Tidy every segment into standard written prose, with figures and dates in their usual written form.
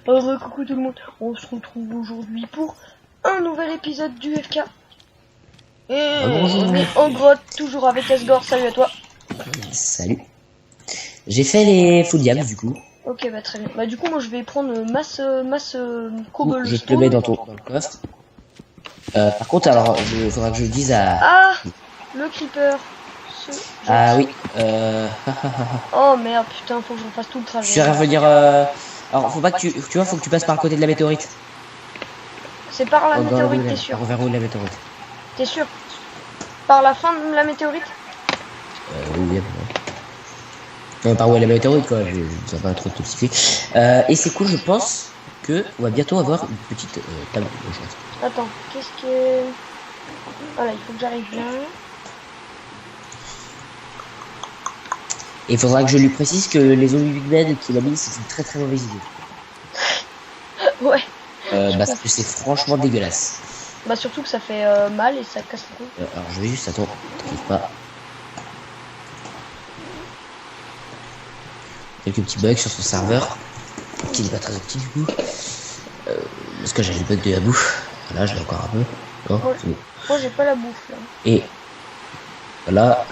Coucou tout le monde, on se retrouve aujourd'hui pour un nouvel épisode du FK. Et on est en grotte, toujours avec Asgore, salut à toi. Salut. J'ai fait les full diams du coup. Ok, bah très bien. Bah du coup moi je vais prendre masse cobblestone. Je te le mets dans le coffre. Par contre, alors, il faudra que je dise à... Ah, le creeper. Ah oui. Oh merde, putain, faut que je refasse tout le trajet. Je suis à revenir... Alors, faut pas que tu vois, faut que tu passes par le côté de la météorite. C'est par la météorite, t'es sûr? Vers où la météorite? T'es sûr? Par la fin de la météorite? Oui, bien. Par où est la météorite, quoi. Je ne sais pas trop t'expliquer. Et c'est cool, je pense que on va bientôt avoir une petite table de choses. Attends, qu'est-ce que... Voilà, il faut que j'arrive là. Et il faudra que je lui précise que les Olympiades qu'il a mis, c'est une très très mauvaise idée. Ouais. Parce que c'est franchement dégueulasse. Bah surtout que ça fait mal et ça casse le cou. Alors je vais juste, attends, t'inquiète pas. Quelques petits bugs sur son serveur, qui n'est pas très optique du coup. Parce que j'ai le bug de la bouffe. Voilà, je l'ai encore un peu. Non, Ouais. c'est bon. Moi j'ai pas la bouffe là. Et voilà.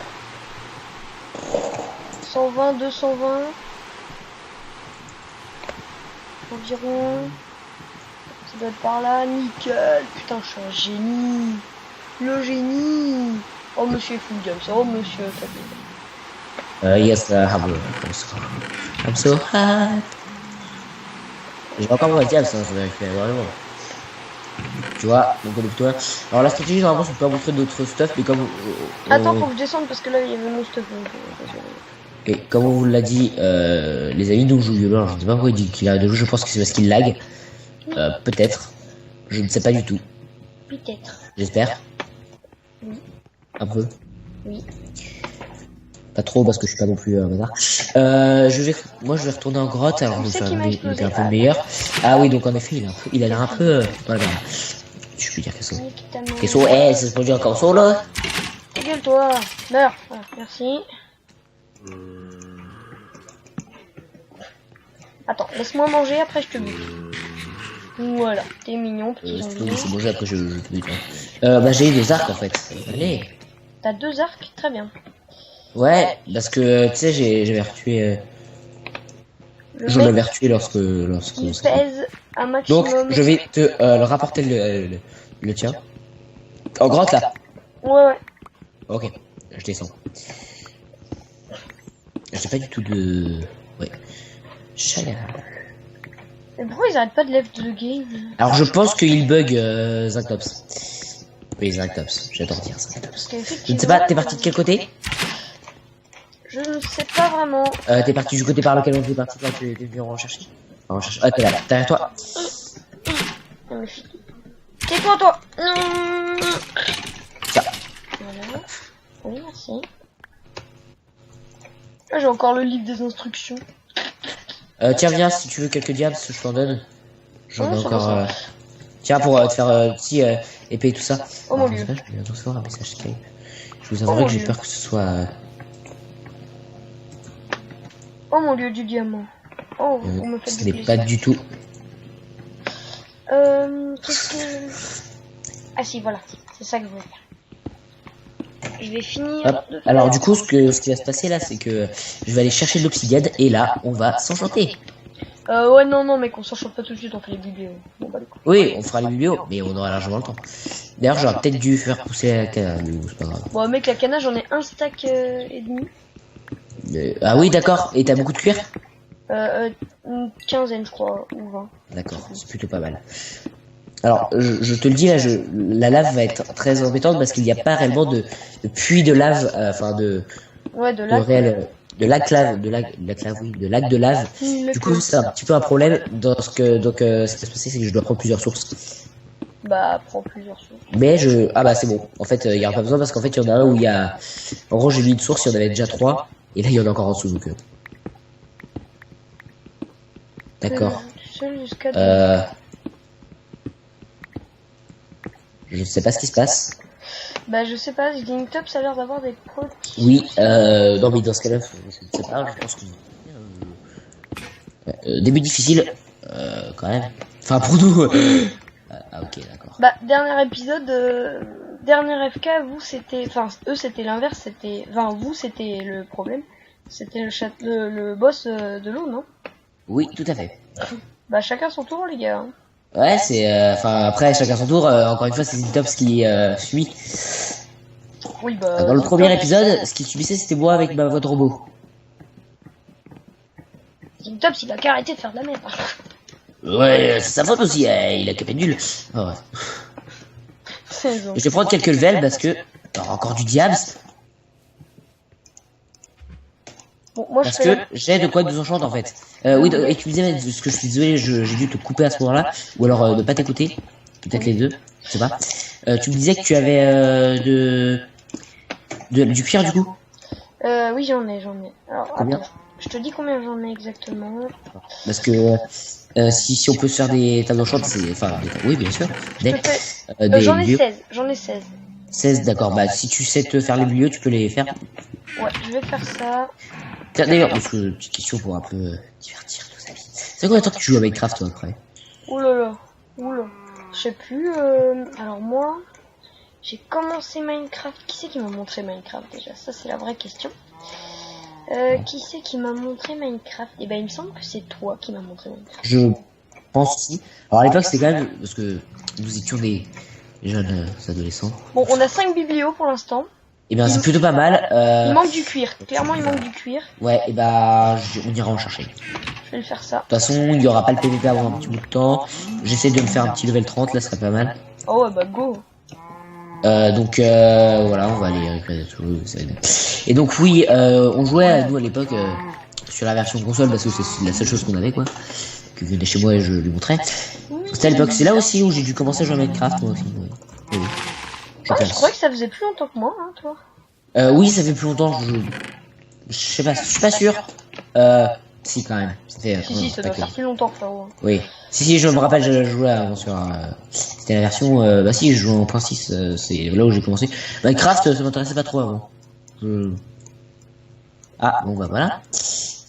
120, 220. Environ. Ça doit être par là, nickel. Putain, je suis un génie. Le génie. Oh monsieur Full Jump, oh monsieur. Yes, I'm so hot. J'ai encore mon diable, ça, je vais faire vraiment. Tu vois, donc toi. Alors la stratégie, normalement, c'est de pas montrer d'autres stuff, mais comme... Attends, faut que je descende parce que là, il y avait mon stuff. Et comme on vous l'a dit, les amis, donc je joue violent, je ne sais pas pourquoi il dit qu'il a de jeu, je pense que c'est parce qu'il lag. Peut-être. Je ne sais pas du tout. Peut-être. J'espère. Oui. Un peu. Oui. Pas trop parce que je suis pas non plus un bâtard. Moi je vais retourner en grotte, alors je vais faire un peu meilleur. Ah oui, donc en effet, il a l'air un peu... Voilà. Je peux dire qu'est-ce que ça se produit encore solo là. Gueule-toi. Meurs. Voilà, merci. Attends, laisse-moi manger, après je te bute. Voilà, t'es mignon, petit zombie. C'est manger, après je te bute. Bah j'ai eu des arcs en fait. Allez. T'as 2 arcs, très bien. Ouais, parce que tu sais, j'avais retué... J'en avais retué lorsque... Il pèse un maximum. Donc je vais te le rapporter le tien. En grotte là. Ouais. Ok, je descends. J'ai pas du tout de... Ouais. Chaleur. Mais pourquoi ils arrêtent pas de left the game? Alors je pense qu'il bug Zactops. Oui, Zactops, j'adore dire Zactops. Je ne sais pas, t'es parti de quel côté? Je ne sais pas vraiment. T'es parti du côté par lequel on est parti quand tu es venu en rechercher? Ah, t'es là, derrière toi. Tais-toi, toi. Ça. Voilà. Oui, merci. Ah, j'ai encore le livre des instructions. Tiens, viens, si tu veux quelques diams, je t'en donne. J'en ai ça encore... va. Tiens, pour te faire petit épée et tout ça. Oh mon dieu. Je vais bientôt recevoir un message Skype. Je vous avouerai que j'ai peur que ce soit... Oh mon dieu, du diamant. Oh, on me fait ce du n'est plaisir. pas du tout... Qu'est-ce que... Ah si, voilà, c'est ça que je voulais faire. Je vais finir. Hop. Alors du coup, ce qui va se passer là, c'est que je vais aller chercher de l'obsidienne et là, on va s'enchanter. Ouais, non, mais qu'on s'enchante pas tout de suite, on fait les biblios. Bon, bah, Oui, on fera les biblios, mais on aura largement le temps. D'ailleurs, j'aurais peut-être dû faire pousser la canne, mais bon, c'est pas grave. Bon, mec, la canne, j'en ai un stack et demi. Ah oui, d'accord. Et t'as beaucoup de cuir? Une quinzaine, je crois, ou 20. D'accord, c'est plutôt pas mal. Alors, je te le dis là, la lave va être très embêtante parce qu'il n'y a pas réellement de puits de lave, enfin Ouais, de lac. De lac de lave. Du coup, c'est un petit peu un problème dans ce que ce qui va se passer, c'est que je dois prendre plusieurs sources. Bah, prends plusieurs sources. Mais ah bah c'est bon. En fait, il y aura pas besoin parce qu'en fait, il y en a un où il y a, en gros, j'ai mis une source, il y en avait déjà 3 et là il y en a encore en dessous donc. D'accord. Je sais pas ce qui se passe. Bah je sais pas, Top ça a l'air d'avoir des pros. Oui, non mais dans ce cas-là, je ne sais pas, je pense que... début difficile, Quand même. Enfin, pour nous. Ah, ok, d'accord. Bah, dernier épisode, dernier FK, vous c'était, enfin, eux c'était l'inverse, c'était, enfin, vous c'était le problème, c'était le boss de l'eau, non? Oui, tout à fait. Bah, chacun son tour, les gars. Hein. Ouais, c'est, enfin, après, chacun son tour. Encore une fois, c'est Zintops qui suit. Oui, bah. Dans le premier épisode, ce qu'il subissait, c'était moi avec ma voix de robot. Zintops, il a qu'à arrêter de faire de la merde. Ouais, c'est sa faute aussi, il a capé nul. Oh, ouais. Je vais prendre quelques levels parce que... Alors, encore du diable. Bon, moi, parce que j'ai de quoi nous enchante en fait. Oui, et tu me disais, ce que je suis désolé, j'ai dû te couper à ce moment-là. Ou alors ne pas t'écouter. Peut-être les deux, je sais pas. Tu me disais que tu avais du cuir du coup. Oui, j'en ai. Alors, combien? Attends, je te dis combien j'en ai exactement. Parce que si on peut se faire des tables d'enchante, c'est... Enfin, oui, bien sûr. J'en ai 16. J'en ai 16. 16, d'accord. Bah, si tu sais te faire les milieux, tu peux les faire. Ouais, je vais faire ça. Tiens, d'ailleurs, parce que petite question pour un peu divertir tous amis. C'est combien de temps que tu joues à Minecraft, toi, après? Oulala. Je sais plus. Alors moi, j'ai commencé Minecraft. Qui c'est qui m'a montré Minecraft déjà? Ça, c'est la vraie question. Qui c'est qui m'a montré Minecraft? Eh ben, il me semble que c'est toi qui m'a montré Minecraft. Je pense aussi. Alors, à l'époque, c'était quand même... Parce que nous étions des jeunes adolescents. Bon, on a 5 biblios pour l'instant. Et bien, c'est plutôt pas mal. Il manque du cuir. Clairement, il manque du cuir. Ouais, et bah, on ira en chercher. Je vais le faire ça. De toute façon, il y aura pas le PVP avant un petit bout de temps. J'essaie de me faire un petit level 30, là, ce serait pas mal. Oh ouais, bah go. Donc voilà, on va aller récupérer tout. Et donc oui, on jouait nous à l'époque sur la version console parce que c'est la seule chose qu'on avait quoi. Que venait chez moi et je lui montrais. C'était à l'époque, c'est là aussi où j'ai dû commencer à jouer à Minecraft moi aussi. Oui. Ah, je crois que ça faisait plus longtemps que moi, hein, toi. Oui, ça fait plus longtemps. Je sais pas, je suis pas sûr. Si quand même. Ça fait, si, ça doit faire plus longtemps, frérot. Oui. Si, je me rappelle, je jouais avant sur... c'était la version... bah si, je jouais en point 6, c'est là où j'ai commencé. Minecraft, ça m'intéressait pas trop avant. Ah, bon bah voilà.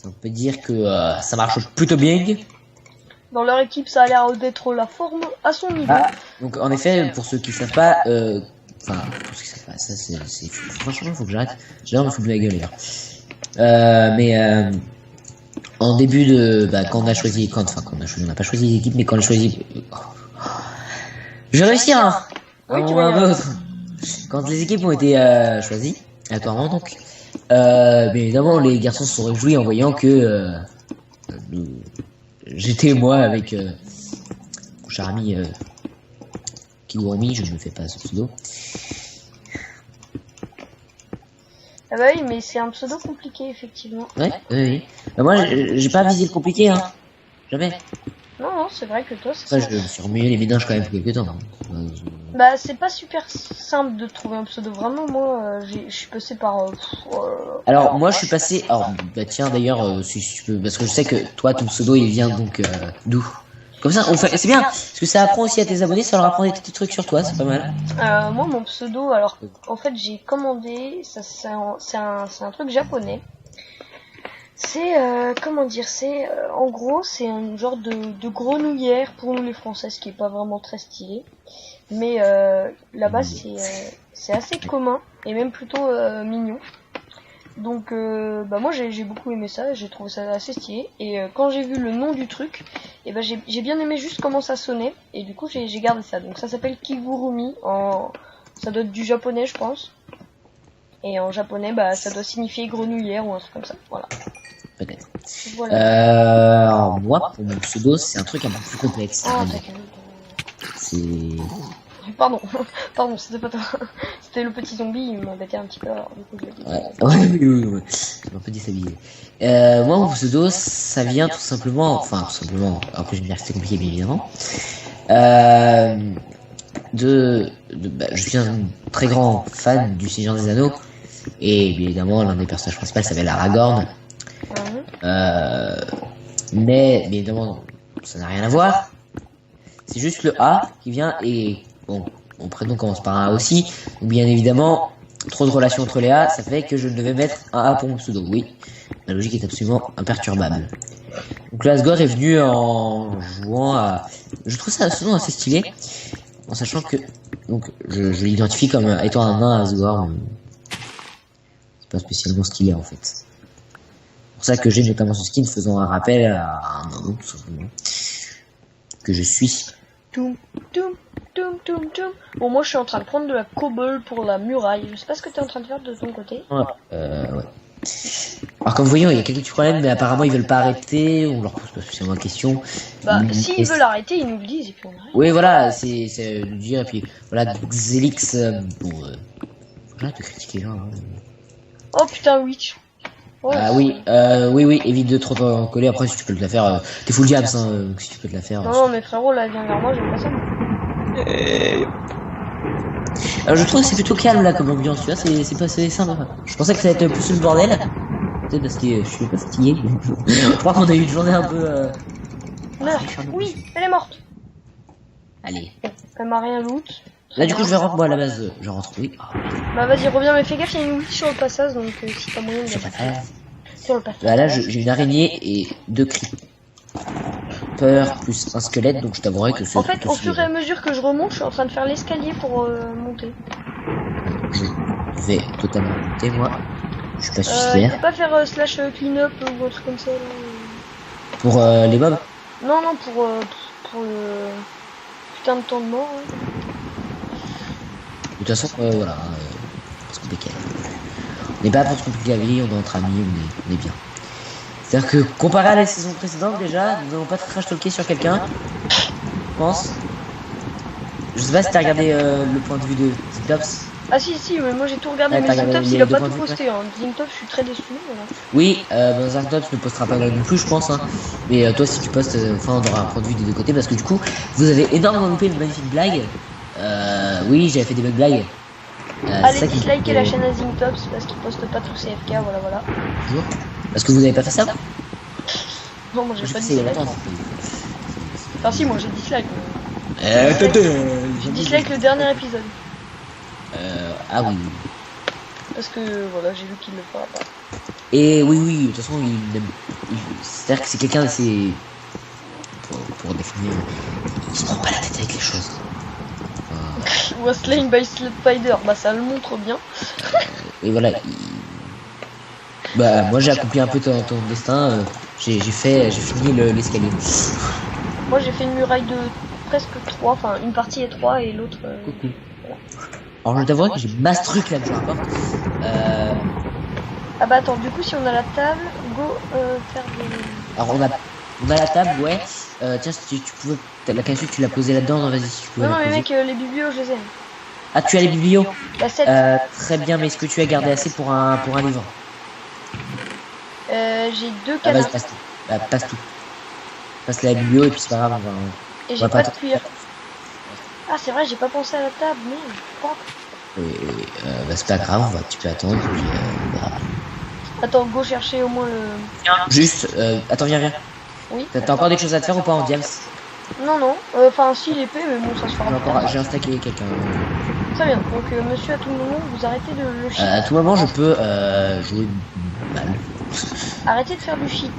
On peut dire que ça marche plutôt bien. Dans leur équipe, ça a l'air d'être la forme à son niveau. Ah, donc en effet, pour ceux qui savent pas... Enfin, pour ceux qui savent pas, ça c'est... Franchement, faut que j'arrête. J'ai l'air de me foutre de ma gueule, les gars. En début de, quand on a choisi, on n'a pas choisi l'équipe, mais quand on a choisi, je vais réussir, hein. Oui, tu un autre. Quand les équipes ont été choisies, accordément donc, bien évidemment les garçons se sont réjouis en voyant que j'étais moi avec mon cher ami Kiwami, je ne me fais pas ce pseudo. Ah bah oui, mais c'est un pseudo compliqué, effectivement. Ouais, oui. Bah moi, j'ai pas visé le compliqué, hein. Jamais. Non, c'est vrai que toi, c'est ça. Je me suis remué les méninges quand même pour quelques temps. Bah, c'est pas super simple de trouver un pseudo. Vraiment, moi, je suis passé par... Alors, moi, je suis passé... Alors, bah tiens, d'ailleurs, si tu peux... Parce que je sais que toi, ton pseudo, il vient donc d'où? Comme ça, on fait... C'est bien, parce que ça apprend aussi à tes abonnés, ça leur apprend des petits trucs sur toi, c'est pas mal. Moi, mon pseudo, alors, en fait, j'ai commandé, ça, c'est un truc japonais. C'est, comment dire, c'est, en gros, c'est un genre de grenouillère pour nous les Français, ce qui est pas vraiment très stylé. Mais là-bas, c'est assez commun, et même plutôt mignon. Donc bah moi j'ai beaucoup aimé ça, j'ai trouvé ça assez stylé et quand j'ai vu le nom du truc, et bah j'ai bien aimé juste comment ça sonnait et du coup j'ai gardé ça. Donc ça s'appelle Kigurumi, ça doit être du japonais je pense. Et en japonais bah ça doit signifier grenouillère ou un truc comme ça. Voilà. Peut-être. Voilà. Alors moi pour mon pseudo c'est un truc un peu plus complexe. C'est... Pardon, c'était pas toi. C'était le petit zombie, il m'embêtait un petit peu. Alors, du coup, oui. Je m'en peux déstabiliser. Moi, mon pseudo, ça vient tout simplement, alors que je vais dire que c'est compliqué, bien évidemment. Je suis un très grand fan du Seigneur des Anneaux. Et bien évidemment, l'un des personnages principaux s'appelle Aragorn. Mais, bien évidemment, ça n'a rien à voir. C'est juste le A qui vient et... Bon, mon prénom commence par un A aussi. Donc bien évidemment, trop de relations entre les A, ça fait que je devais mettre un A pour mon pseudo. Oui, la logique est absolument imperturbable. Donc là, Asgore est venu en jouant à... Je trouve ça souvent assez stylé, en sachant que... Donc, je l'identifie comme étant un nain Asgore, mais... c'est pas spécialement stylé en fait. C'est pour ça que j'ai notamment ce skin faisant un rappel à un nain, tout simplement. Que je suis. Toum, toum, toum, toum, toum. Bon, moi je suis en train de prendre de la cobble pour la muraille. Je sais pas ce que t'es en train de faire de ton côté. Ouais. Alors comme vous voyez, il y a quelques petits problèmes, mais apparemment ils veulent pas arrêter, on leur pose pas spécialement la question. Bah, s'ils veulent arrêter, ils nous le disent et puis on arrête. Oui, voilà, c'est de dire, et puis voilà, Xelix, bon, j'arrête de critiquer les gens. Hein. Oh putain, Witch. Oh, oui, évite de trop t'en coller, après si tu peux te la faire, t'es full jams, hein, si tu peux te la faire. Non, mais frérot, là, viens vers moi, j'aime pas ça. Alors je trouve que c'est plutôt calme là comme ambiance, tu vois, c'est pas sympa. Je pensais que ça allait être plus le bordel. Peut-être parce que je suis pas fatigué. Je crois qu'on a eu une journée un peu... Meurs. Oui, elle est morte. Allez. Elle m'a rien loot. Là du coup je vais rentrer, moi à la base, je rentre, oui. Bah vas-y, reviens, mais fais gaffe, il y a une witch sur le passage, donc si t'as moyen de... Sur le passage. Bah là j'ai une araignée et 2 cris. Peur plus un squelette, donc je t'avouerai que c'est... En fait, au fur et à mesure que je remonte, je suis en train de faire l'escalier pour monter. Je vais totalement monter, moi. Je suis pas suicidaire. Tu peux pas faire slash clean up ou un truc comme ça là. Pour les mobs? Non, non, pour le putain de temps de mort. Ouais. De toute façon, voilà, parce qu'on décale. On n'est pas pour se compliquer la vie, on est entre amis, on est bien. C'est-à-dire que comparé à la saison précédente déjà, nous n'avons pas trash talké sur quelqu'un. Je pense. Je sais pas si t'as regardé le point de vue de Zintops. Ah si, mais moi j'ai tout regardé, mais Zintops il a pas tout posté. Hein. Zintops, je suis très déçu. Voilà. Oui, Zintops ne postera pas non plus, je pense. Hein. Mais toi, si tu postes, enfin, on aura un point de vue des deux côtés parce que du coup, vous avez énormément loupé une magnifique blague. Oui, j'avais fait des bonnes blagues. Allez disliker la chaîne à Zintops parce qu'il poste pas tous ses FK, voilà. Toujours. Parce que vous avez pas fait ça? Non, moi j'ai pas dislike. Enfin si, moi j'ai dislike. J'ai dislike le dernier épisode. Ah oui. Parce que voilà, j'ai vu qu'il le fera pas. Et oui, de toute façon, c'est-à-dire que c'est quelqu'un d'assez... Pour définir, il se prend pas la tête avec les choses. Was slain by Spider, bah ça le montre bien. Et voilà, bah moi j'ai accompli un peu ton destin, j'ai fini l'escalier. Moi j'ai fait une muraille de presque 3, enfin une partie est 3 et l'autre... Voilà. Alors je t'avoue que j'ai masse truc là que je rapporte. Ah bah attends, du coup si on a la table, go faire des... Alors on a la table, ouais. Tiens, si tu pouvais... La cassette tu l'as posée là-dedans, non vas-y si tu pouvais. Non mais mec, les biblios je les ai. Ah tu as les biblios? La 7. Très bien, mais est-ce que tu as gardé assez pour un livre? J'ai 2 canards. Vas-y, passe tout. Passe tout. Passe la biblio et puis c'est pas grave, on va... Et j'ai pas de cuir. Ah c'est vrai, j'ai pas pensé à la table, merde. Oui, bah c'est pas grave, on va un petit peu attendre. Puis, Attends, go chercher au moins le... Juste, attends, viens. Oui. T'as encore des choses à te faire ou pas en diams? Non, enfin si l'épée, mais bon ça se fera. J'ai installé quelqu'un. Très bien, donc monsieur à tout moment, vous arrêtez de le shit. À tout moment je peux jouer mal. Arrêtez de faire du shit.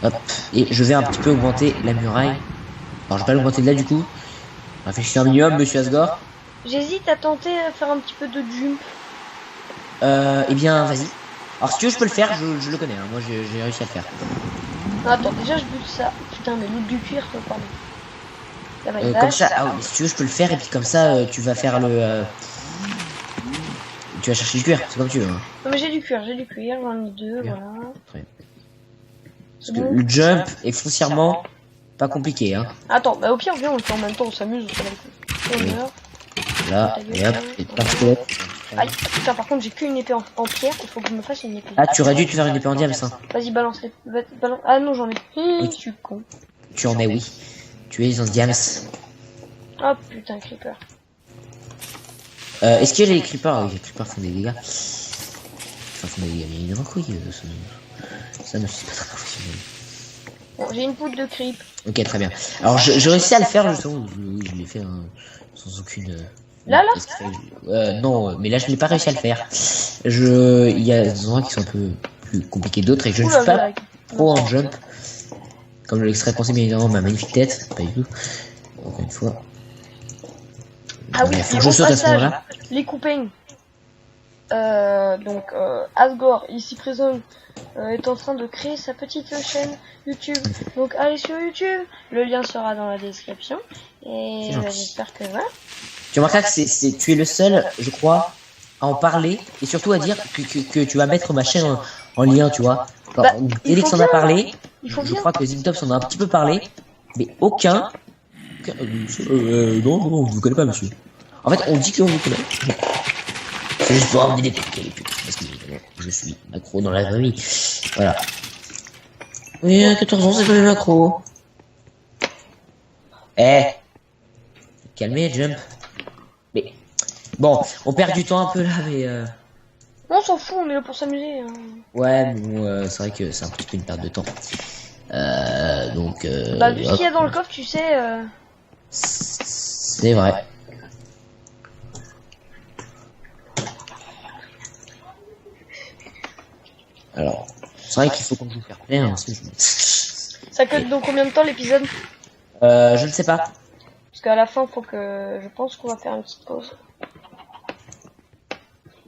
Hop, et je vais un petit peu augmenter la muraille. Alors je vais pas l'augmenter de là du coup. Réfléchissez un minimum, monsieur Asgore. J'hésite à tenter à faire un petit peu de jump. Eh bien, vas-y. Alors si tu veux, je peux le faire, je le connais, hein. Moi j'ai réussi à le faire. Attends, déjà je bute ça. Putain, mais loot du cuir, pardon. Comme ça, ah oui, si tu veux, je peux le faire, et puis comme ça, tu vas faire le... Tu vas chercher du cuir, c'est comme tu veux. Hein. Non mais j'ai du cuir, j'en ai 2, voilà. Très. Parce que le jump est foncièrement pas compliqué, hein. Attends, bah au pire, viens, on le fait en même temps, on s'amuse, on fait le coup. Là, et hop, et pas de squelette. Aïe, putain, par contre, j'ai qu'une épée en pierre, il faut que je me fasse une épée. Ah, tu aurais dû te faire une épée en diamant, ça. Vas-y, balance les... Balance... Ah non, j'en ai... Oui. Je suis con. Tu en es, oui. Tu es en diamant. Oh putain, creeper. Est-ce qu'il y a les creepers? Oui, les creepers font des dégâts. Enfin, font des dégâts, mais évidemment que oui. Ça ne suis pas très professionnel. Bon, j'ai une poudre de creep. Ok, très bien. Alors, je réussis à le faire, justement. Je l'ai fait hein, sans aucune... Là non, mais là je n'ai pas réussi à le faire. Il y a des endroits qui sont un peu plus compliqués que d'autres et je ne suis pas trop en jump. Comme je l'extrait pensé bien évidemment ma magnifique tête, pas du tout. Encore une fois. Ah oui, faut que je saute à ce moment-là. Les coupings. Asgore, ici présent, est en train de créer sa petite chaîne YouTube. Donc allez sur YouTube, le lien sera dans la description. Et j'espère que voilà. Tu remarqueras que tu es le seul, je crois, à en parler et surtout à dire que tu vas mettre ma chaîne en lien, tu vois. Elix en a parlé, je crois que Zigtops en a un petit peu parlé, mais aucun... non, je vous connais pas, monsieur. En fait, on dit qu'on vous connaît. C'est juste pour amener des trucs, parce que je suis macro dans la famille. Voilà. Oui, à 14 ans, c'est pas les macro. Calmez, jump. Mais bon, on perd du temps un peu là, mais on s'en fout, on est là pour s'amuser. Hein. Ouais, mais bon, c'est vrai que c'est un petit peu une perte de temps. Donc. Vu ce qu'il y a dans le coffre, tu sais. C'est vrai. Alors, c'est vrai qu'il faut qu'on joue fair play. Hein, ça cut dans combien de temps l'épisode? Je ne sais pas. Parce qu'à la fin, faut que je pense qu'on va faire une petite pause.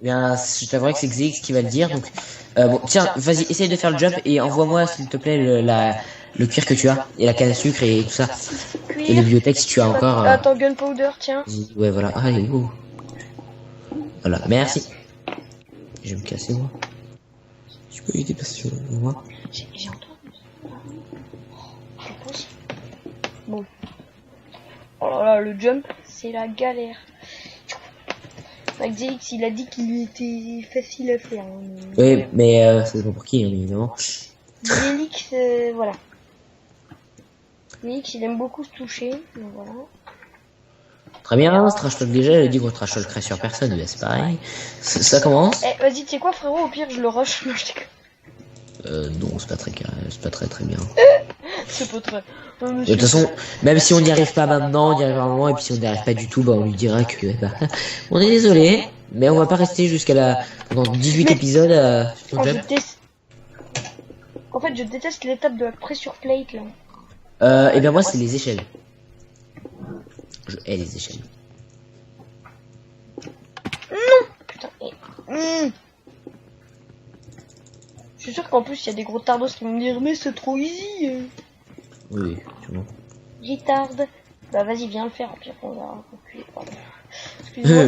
Bien, je t'avouerai que c'est Xix qui va le dire. Donc, bon, tiens, vas-y, essaye de faire le jump et envoie-moi, s'il te plaît, le cuir que tu as et la canne à sucre et tout ça. Cuir. Et les bibliothèques si tu as encore. Attends, gunpowder, tiens. Ouais, voilà. Allez, go. Voilà, merci. Je vais me casser moi. Je peux y dépasser sur moi. J'ai entendu. Bon. Oh là là, le jump, c'est la galère. Xelix, il a dit qu'il était facile à faire. Hein. Oui, mais c'est pas pour qui, hein, évidemment. Xelix, voilà. Xelix, il aime beaucoup se toucher, donc voilà. Très bien, ce trash talk déjà, elle a dit qu'on trash talkerait sur personne, mais c'est pareil. Ça commence. Vas-y, tu sais quoi, frérot, au pire, je le rush. Non, c'est pas très bien. C'est pas très bien. C'est pas très... De toute façon, même si on n'y arrive pas maintenant, on y arrivera un moment, et puis si on n'y arrive pas du tout, bah on lui dira que on est désolé, mais on va pas rester jusqu'à pendant 18 épisodes sur jump. En fait, je déteste l'étape de la pressure plate là. Et bien moi c'est les échelles. Je hais les échelles. Non. Putain. Je suis sûr qu'en plus il y a des gros tardos qui vont me dire mais c'est trop easy. Oui, tu vois. Retarde. Bah vas-y, viens le faire, puis après on va reculer.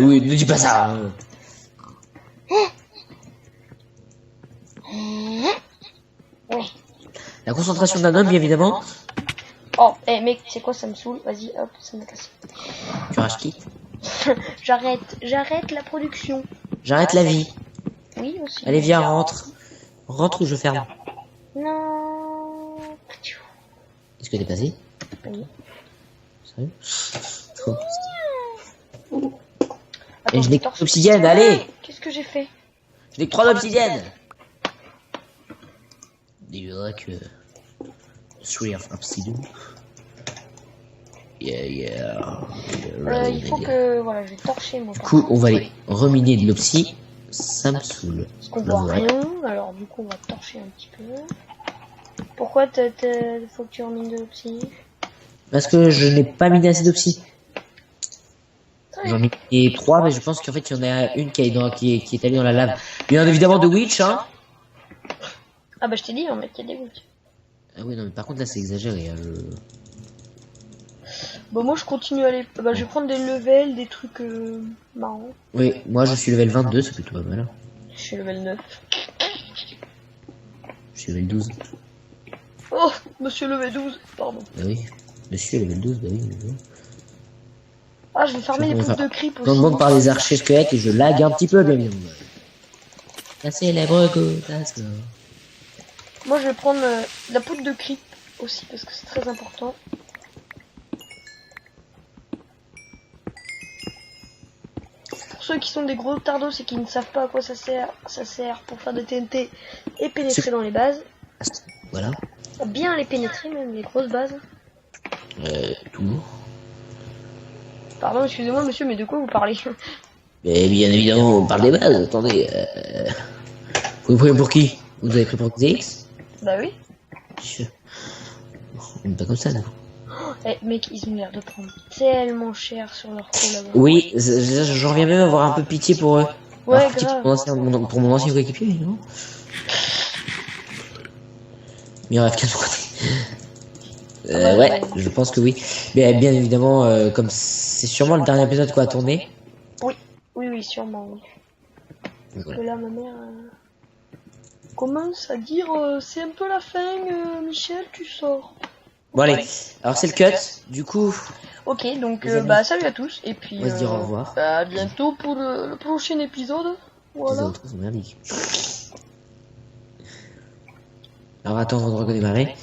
Oui, ne dis pas ça. Hein. Oui. La concentration d'un homme, bien évidemment. Oh, mec, c'est quoi, ça me saoule. Vas-y, hop, ça m'a cassé. Tu rages qui? J'arrête la production. J'arrête la vie. Oui, aussi. Allez, viens, rentre. Rentre ou je ferme. Non. Est-ce que t'es passé? Oui. Sérieux? Et je n'ai que d'obsidienne, allez! Qu'est-ce que j'ai fait? Je n'ai que 3 d'obsidienne! Dis-moi que... 3 of obsidian. Yeah. Il faut que... Voilà, je vais torcher mon... Du coup, on va aller reminer de l'obsi. Ça me saoule. Parce qu'on voit rien, alors du coup on va torcher un petit peu. Pourquoi faut que tu remines de l'obsi? Parce que je n'ai pas miné assez d'obsi. J'en ai mis 3, mais je pense qu'en fait il y en a une qui est allée dans la lave. Bien évidemment de Witch, hein. Ah bah je t'ai dit, on met qu'il y a des Witch. Ah oui, non mais par contre là c'est exagéré. Bah moi je continue à aller... Bah je vais prendre des levels, des trucs marrants. Oui, moi je suis level 22, c'est plutôt pas mal. Je suis level 9. Je suis level 12. Oh, monsieur level 12, pardon. Bah oui, monsieur level 12, bah oui. Ah, je vais farmer les poudres de creep aussi. On demande par les archers squelettes et je lag un petit peu, bien évidemment. La célèbre gotasse. Moi je vais prendre la poudre de creep aussi parce que c'est très important. Pour ceux qui sont des gros tardos et qui ne savent pas à quoi ça sert pour faire des TNT et pénétrer dans les bases. Voilà. Bien les pénétrer même, les grosses bases. Tout. Pardon, excusez-moi monsieur, mais de quoi vous parlez? Mais bien évidemment, on parle des bases, attendez. Vous prenez pour qui? Vous avez pris pour ZX? Bah oui. On est pas comme ça, non? Eh mec, ils ont l'air de prendre tellement cher sur leur collab. Oui, j'en reviens même à avoir un peu pitié pour eux. Ouais, Pitié grave. pour mon ancien coéquipier, non? Mais rêve qu'à ton côté. Ouais, je pense que oui. Mais bien évidemment, comme c'est sûrement le dernier épisode qu'on a tourné. Oui, sûrement, oui. Parce Voilà. que là, ma mère commence à dire c'est un peu la fin, Michel, tu sors. Bon, allez, alors c'est le cut, du coup. Ok, donc amis. salut à tous, et puis On va se dire au revoir. à bientôt pour le prochain épisode. Voilà. Les autres sont merdiques. Alors attends, avant de redémarrer.